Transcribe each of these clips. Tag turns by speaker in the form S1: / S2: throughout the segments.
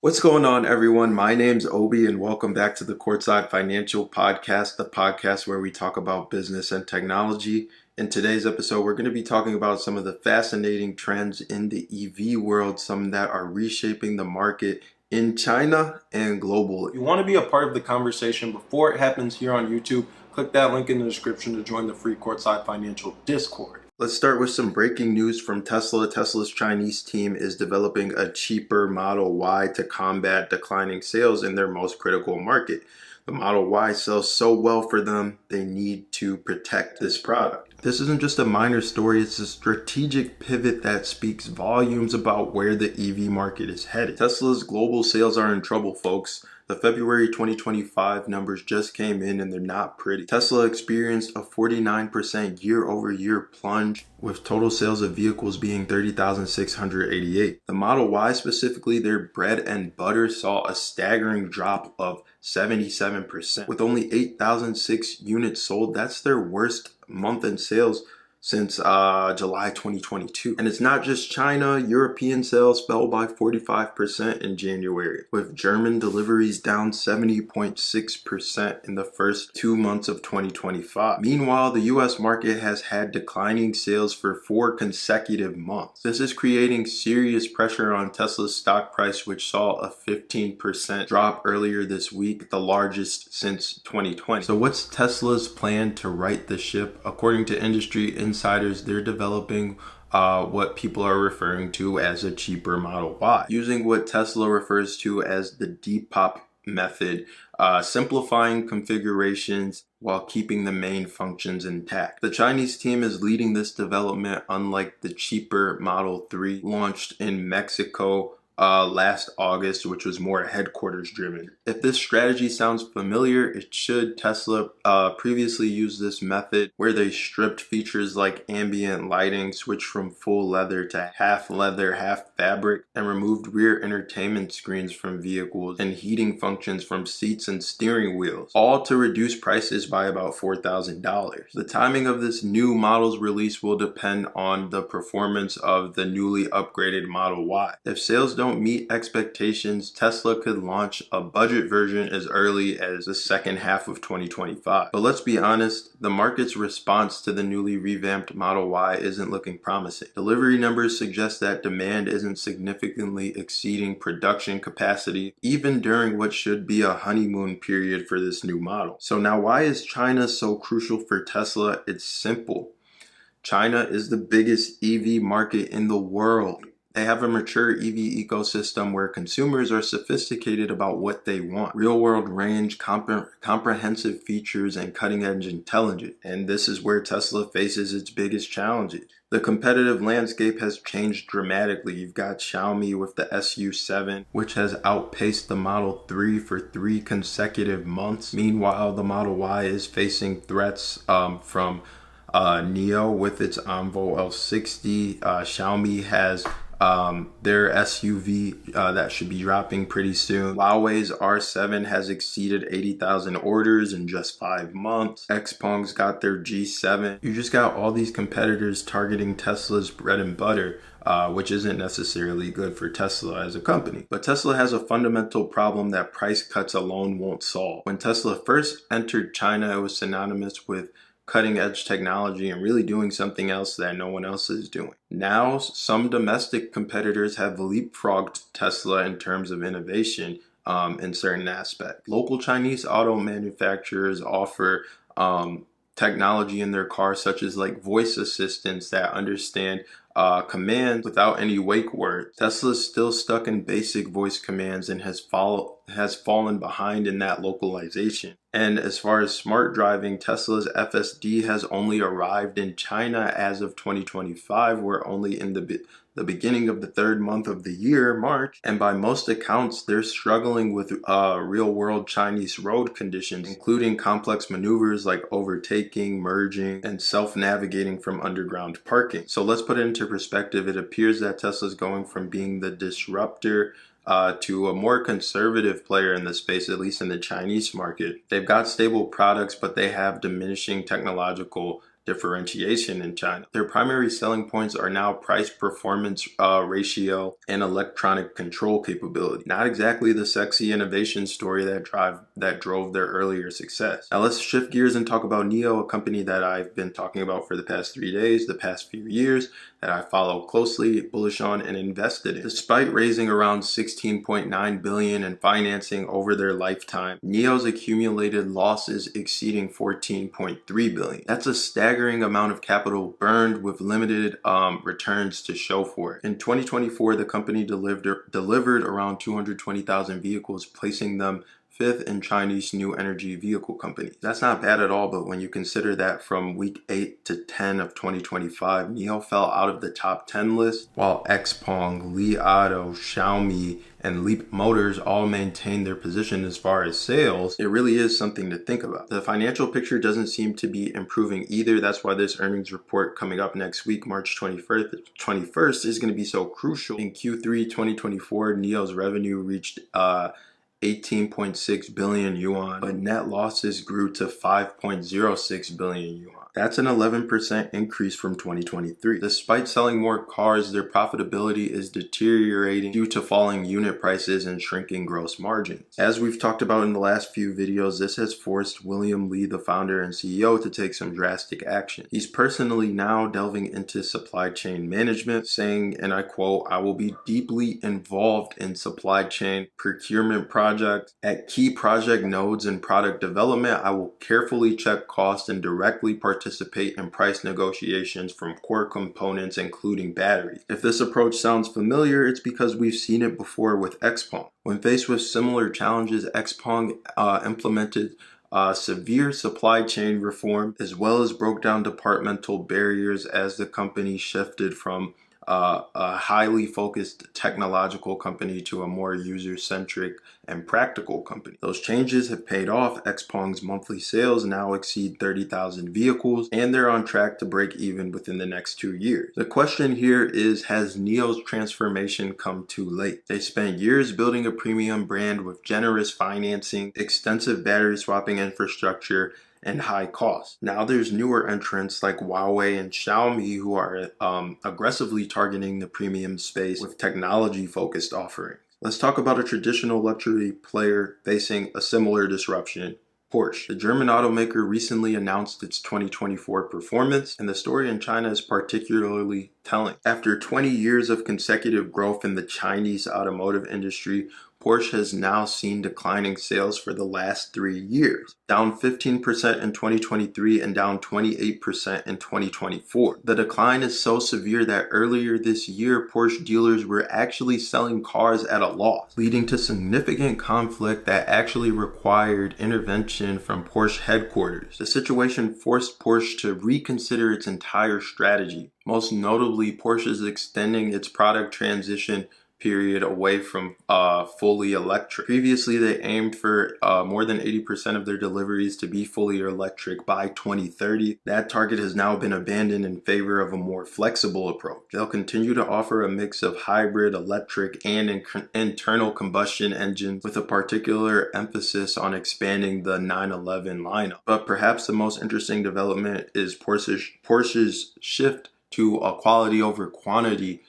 S1: What's going on, everyone? My name's Obi, and welcome back to the Courtside Financial Podcast, the podcast where we talk about business and technology. In today's episode, we're going to be talking about some of the fascinating trends in the EV world, some that are reshaping the market in China and globally. If you want to be a part of the conversation before it happens here on YouTube, click that link in the description to join the free Courtside Financial Discord. Let's start with some breaking news from Tesla. Tesla's Chinese team is developing a cheaper Model Y to combat declining sales in their most critical market. The Model Y sells so well for them, they need to protect this product. This isn't just a minor story, it's a strategic pivot that speaks volumes about where the EV market is headed. Tesla's global sales are in trouble, folks. The February 2025 numbers just came in and they're not pretty. Tesla experienced a 49% year-over-year plunge, with total sales of vehicles being 30,688. The Model Y specifically, their bread and butter, saw a staggering drop of 77%. With only 8,006 units sold, that's their worst month in sales since July 2022. And it's not just China. European sales fell by 45% in January, with German deliveries down 70.6% in the first 2 months of 2025. Meanwhile, the US market has had declining sales for 4 consecutive months. This is creating serious pressure on Tesla's stock price, which saw a 15% drop earlier this week, the largest since 2020. So what's Tesla's plan to right the ship? According to industry insiders, they're developing what people are referring to as a cheaper Model Y, using what Tesla refers to as the Depop method, simplifying configurations while keeping the main functions intact. The Chinese team is leading this development, unlike the cheaper Model 3 launched in Mexico last August, which was more headquarters driven. If this strategy sounds familiar, it should. Tesla previously used this method where they stripped features like ambient lighting, switched from full leather to half leather, half fabric, and removed rear entertainment screens from vehicles and heating functions from seats and steering wheels, all to reduce prices by about $4,000. The timing of this new model's release will depend on the performance of the newly upgraded Model Y. If sales don't meet expectations, Tesla could launch a budget version as early as the second half of 2025. But let's be honest, the market's response to the newly revamped Model Y isn't looking promising. Delivery numbers suggest that demand isn't significantly exceeding production capacity, even during what should be a honeymoon period for this new model. So now, why is China so crucial for Tesla? It's simple. China is the biggest EV market in the world. They have a mature EV ecosystem where consumers are sophisticated about what they want. Real-world range, comprehensive features, and cutting-edge intelligence. And this is where Tesla faces its biggest challenges. The competitive landscape has changed dramatically. You've got Xiaomi with the SU7, which has outpaced the Model 3 for 3 consecutive months. Meanwhile, the Model Y is facing threats from NIO with its Envo L60. Xiaomi has their SUV that should be dropping pretty soon. Huawei's R7 has exceeded 80,000 orders in just 5 months. Xpeng's got their G7. You just got all these competitors targeting Tesla's bread and butter, which isn't necessarily good for Tesla as a company. But Tesla has a fundamental problem that price cuts alone won't solve. When Tesla first entered China, it was synonymous with cutting-edge technology and really doing something else that no one else is doing. Now, some domestic competitors have leapfrogged Tesla in terms of innovation in certain aspects. Local Chinese auto manufacturers offer technology in their cars, such as like voice assistants that understand commands without any wake words. Tesla's still stuck in basic voice commands and has fallen behind in that localization. And as far as smart driving, Tesla's FSD has only arrived in China as of 2025. We're only in the beginning of the 3rd month of the year, March, and by most accounts, they're struggling with real-world Chinese road conditions, including complex maneuvers like overtaking, merging, and self-navigating from underground parking. So let's put it into perspective. It appears that Tesla's going from being the disruptor to a more conservative player in the space, at least in the Chinese market. They've got stable products, but they have diminishing technological differentiation in China. Their primary selling points are now price performance ratio and electronic control capability. Not exactly the sexy innovation story that drove their earlier success. Now let's shift gears and talk about NIO, a company that I've been talking about for the past 3 days, the past few years, that I follow closely, bullish on, and invested in. Despite raising around $16.9 billion in financing over their lifetime, NIO's accumulated losses exceeding $14.3 billion. That's a staggering amount of capital burned with limited returns to show for it. In 2024, the company delivered around 220,000 vehicles, placing them fifth in Chinese new energy vehicle companies. That's not bad at all, but when you consider that from week 8 to 10 of 2025, NIO fell out of the top 10 list, while XPeng, Li Auto, Xiaomi, and Leap Motors all maintain their position as far as sales. It really is something to think about. The financial picture doesn't seem to be improving either. That's why this earnings report coming up next week, March 21st, is going to be so crucial. In Q3 2024, NIO's revenue reached 18.6 billion yuan, but net losses grew to 5.06 billion yuan. That's an 11% increase from 2023. Despite selling more cars, their profitability is deteriorating due to falling unit prices and shrinking gross margins. As we've talked about in the last few videos, this has forced William Li, the founder and CEO, to take some drastic action. He's personally now delving into supply chain management, saying, and I quote, "I will be deeply involved in supply chain procurement projects. At key project nodes and product development, I will carefully check costs and directly participate in price negotiations from core components, including batteries." If this approach sounds familiar, it's because we've seen it before with XPeng. When faced with similar challenges, XPeng implemented severe supply chain reform, as well as broke down departmental barriers as the company shifted from a highly focused technological company to a more user-centric and practical company. Those changes have paid off. XPeng's monthly sales now exceed 30,000 vehicles, and they're on track to break even within the next 2 years. The question here is, has NIO's transformation come too late? They spent years building a premium brand with generous financing, extensive battery swapping infrastructure, and high costs. Now there's newer entrants like Huawei and Xiaomi who are aggressively targeting the premium space with technology-focused offerings. Let's talk about a traditional luxury player facing a similar disruption. Porsche. The German automaker recently announced its 2024 performance, and the story in China is particularly telling. After 20 years of consecutive growth in the Chinese automotive industry, Porsche has now seen declining sales for the last 3 years, down 15% in 2023 and down 28% in 2024. The decline is so severe that earlier this year, Porsche dealers were actually selling cars at a loss, leading to significant conflict that actually required intervention from Porsche headquarters. The situation forced Porsche to reconsider its entire strategy. Most notably, Porsche is extending its product transition period away from fully electric. Previously, they aimed for more than 80% of their deliveries to be fully electric by 2030. That target has now been abandoned in favor of a more flexible approach. They'll continue to offer a mix of hybrid, electric, and internal combustion engines, with a particular emphasis on expanding the 911 lineup. But perhaps the most interesting development is Porsche's shift to a quality over quantity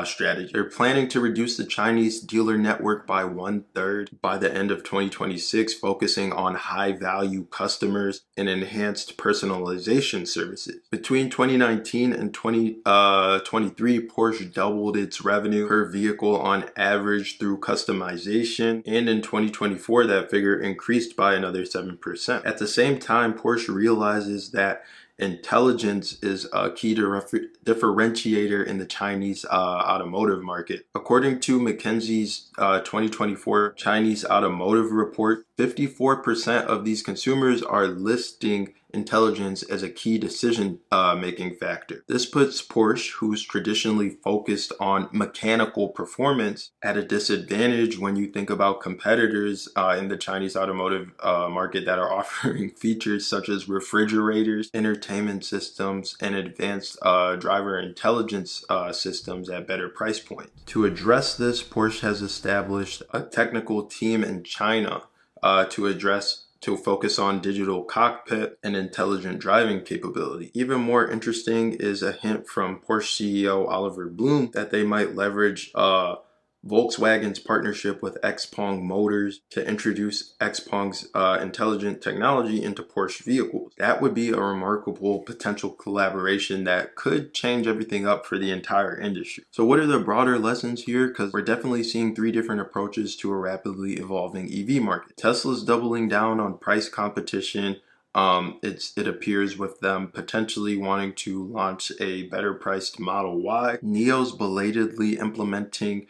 S1: strategy. They're planning to reduce the Chinese dealer network by 1/3 by the end of 2026, focusing on high-value customers and enhanced personalization services. Between 2019 and 2023, Porsche doubled its revenue per vehicle on average through customization, and in 2024, that figure increased by another 7%. At the same time, Porsche realizes that intelligence is a key differentiator in the Chinese automotive market. According to McKinsey's 2024 Chinese Automotive Report, 54% of these consumers are listing intelligence as a key decision-making factor. This puts Porsche, who's traditionally focused on mechanical performance, at a disadvantage when you think about competitors in the Chinese automotive market that are offering features such as refrigerators, entertainment systems, and advanced driver intelligence systems at better price points. To address this, Porsche has established a technical team in China to address to focus on digital cockpit and intelligent driving capability. Even more interesting is a hint from Porsche CEO Oliver Blume that they might leverage Volkswagen's partnership with XPeng Motors to introduce XPeng's intelligent technology into Porsche vehicles. That would be a remarkable potential collaboration that could change everything up for the entire industry. So what are the broader lessons here? Because we're definitely seeing three different approaches to a rapidly evolving EV market. Tesla's doubling down on price competition. It appears with them potentially wanting to launch a better priced Model Y. NIO's belatedly implementing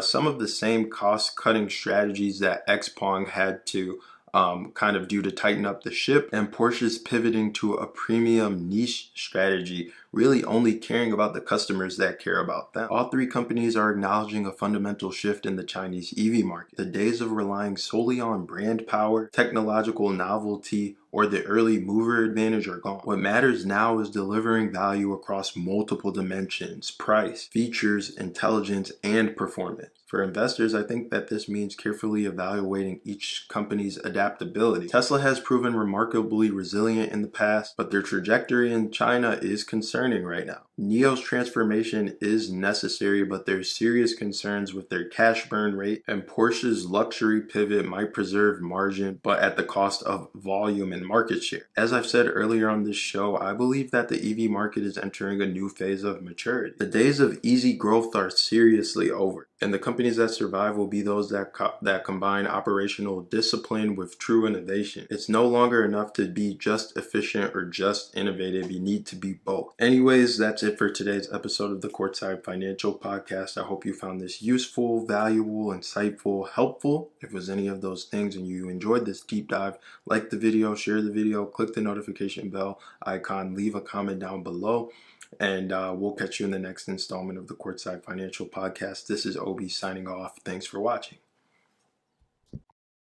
S1: some of the same cost-cutting strategies that XPeng had to kind of do to tighten up the ship, and Porsche's pivoting to a premium niche strategy, really only caring about the customers that care about them. All three companies are acknowledging a fundamental shift in the Chinese EV market. The days of relying solely on brand power, technological novelty, or the early mover advantage are gone. What matters now is delivering value across multiple dimensions: price, features, intelligence, and performance. For investors, I think that this means carefully evaluating each company's adaptability. Tesla has proven remarkably resilient in the past, but their trajectory in China is concerning right now. NIO's transformation is necessary, but there's serious concerns with their cash burn rate, and Porsche's luxury pivot might preserve margin, but at the cost of volume and market share. As I've said earlier on this show, I believe that the EV market is entering a new phase of maturity. The days of easy growth are seriously over, and the companies that survive will be those that combine operational discipline with true innovation. It's no longer enough to be just efficient or just innovative. You need to be both. Anyways, that's it for today's episode of the Courtside Financial Podcast. I hope you found this useful, valuable, insightful, helpful. If it was any of those things and you enjoyed this deep dive, like the video, share the video, click the notification bell icon, leave a comment down below. And we'll catch you in the next installment of the Courtside Financial Podcast. This is Obi signing off. Thanks for watching.